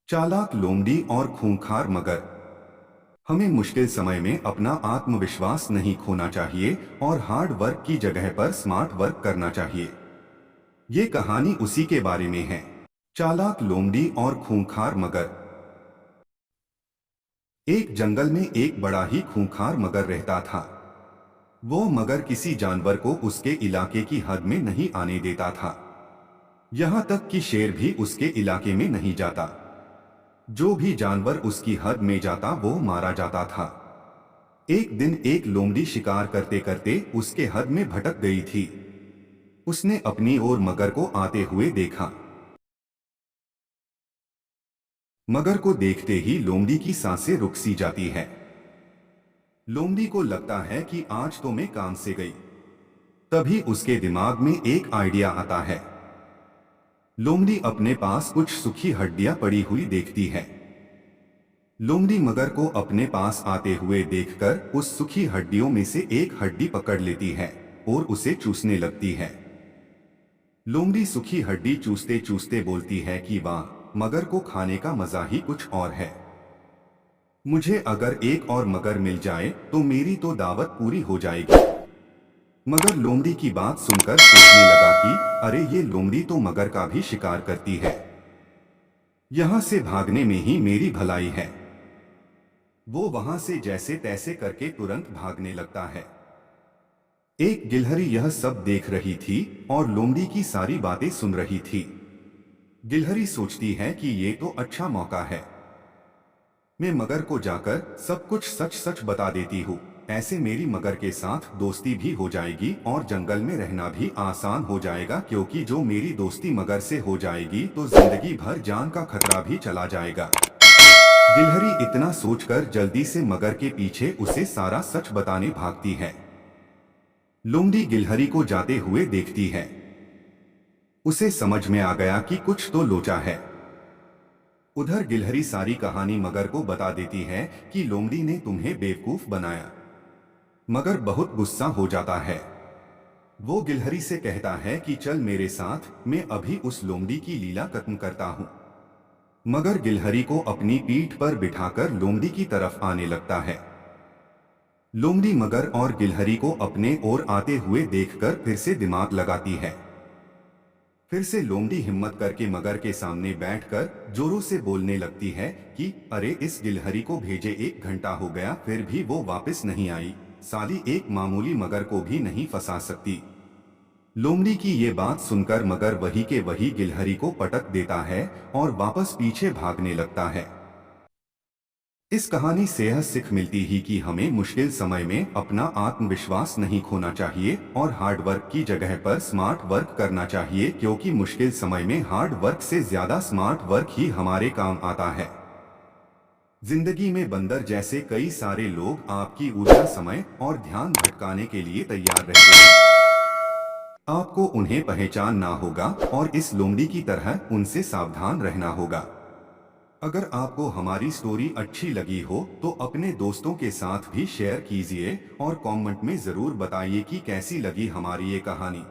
चालाक लोमड़ी और खूंखार मगर। हमें मुश्किल समय में अपना आत्मविश्वास नहीं खोना चाहिए और हार्ड वर्क की जगह पर स्मार्ट वर्क करना चाहिए। ये कहानी उसी के बारे में है। चालाक लोमड़ी और खूंखार मगर। एक जंगल में एक बड़ा ही खूंखार मगर रहता था। वो मगर किसी जानवर को उसके इलाके की हद में नहीं आने देता था। यहाँ तक कि शेर भी उसके इलाके में नहीं जाता। जो भी जानवर उसकी हद में जाता वो मारा जाता था। एक दिन एक लोमड़ी शिकार करते करते उसके हद में भटक गई थी। उसने अपनी ओर मगर को आते हुए देखा। मगर को देखते ही लोमड़ी की सांसें रुक सी जाती है। लोमड़ी को लगता है कि आज तो मैं काम से गई। तभी उसके दिमाग में एक आइडिया आता है। लोमड़ी अपने पास कुछ सूखी हड्डियां पड़ी हुई देखती है। लोमड़ी मगर को अपने पास आते हुए देखकर उस सूखी हड्डियों में से एक हड्डी पकड़ लेती है और उसे चूसने लगती है। लोमड़ी सूखी हड्डी चूसते चूसते बोलती है कि वाह, मगर को खाने का मजा ही कुछ और है। मुझे अगर एक और मगर मिल जाए तो मेरी तो दावत पूरी हो जाएगी। मगर लोमड़ी की बात सुनकर सोचने लगा कि अरे, ये लोमड़ी तो मगर का भी शिकार करती है। यहाँ से भागने में ही मेरी भलाई है। वो वहां से जैसे तैसे करके तुरंत भागने लगता है। एक गिलहरी यह सब देख रही थी और लोमड़ी की सारी बातें सुन रही थी। गिलहरी सोचती है कि ये तो अच्छा मौका है। मैं मगर को जाकर सब कुछ सच सच बता देती हूँ। ऐसे मेरी मगर के साथ दोस्ती भी हो जाएगी और जंगल में रहना भी आसान हो जाएगा, क्योंकि जो मेरी दोस्ती मगर से हो जाएगी तो जिंदगी भर जान का खतरा भी चला जाएगा। गिलहरी इतना सोचकर जल्दी से मगर के पीछे उसे सारा सच बताने भागती है। लोमड़ी गिलहरी को जाते हुए देखती है। उसे समझ में आ गया कि कुछ तो लोचा है। उधर गिलहरी सारी कहानी मगर को बता देती है कि लोमड़ी ने तुम्हें बेवकूफ बनाया। मगर बहुत गुस्सा हो जाता है। वो गिलहरी से कहता है कि चल मेरे साथ, मैं अभी उस लोमड़ी की लीला खत्म करता हूँ। मगर गिलहरी को अपनी पीठ पर बिठाकर लोमड़ी की तरफ आने लगता है। लोमड़ी मगर और गिलहरी को अपने ओर आते हुए देखकर फिर से दिमाग लगाती है। फिर से लोमड़ी हिम्मत करके मगर के सामने बैठकर जोरों से बोलने लगती है कि अरे, इस गिलहरी को भेजे 1 घंटा हो गया, फिर भी वो वापस नहीं आई। साली एक मामूली मगर को भी नहीं फंसा सकती। लोमड़ी की ये बात सुनकर मगर वही के वही गिलहरी को पटक देता है और वापस पीछे भागने लगता है। इस कहानी से यह सीख मिलती ही कि हमें मुश्किल समय में अपना आत्मविश्वास नहीं खोना चाहिए और हार्ड वर्क की जगह पर स्मार्ट वर्क करना चाहिए, क्योंकि मुश्किल समय में हार्ड वर्क से ज्यादा स्मार्ट वर्क ही हमारे काम आता है। जिंदगी में बंदर जैसे कई सारे लोग आपकी ऊर्जा, समय और ध्यान भटकाने के लिए तैयार रहते हैं। आपको उन्हें पहचानना होगा और इस लोमड़ी की तरह उनसे सावधान रहना होगा। अगर आपको हमारी स्टोरी अच्छी लगी हो तो अपने दोस्तों के साथ भी शेयर कीजिए और कमेंट में जरूर बताइए कि कैसी लगी हमारी ये कहानी।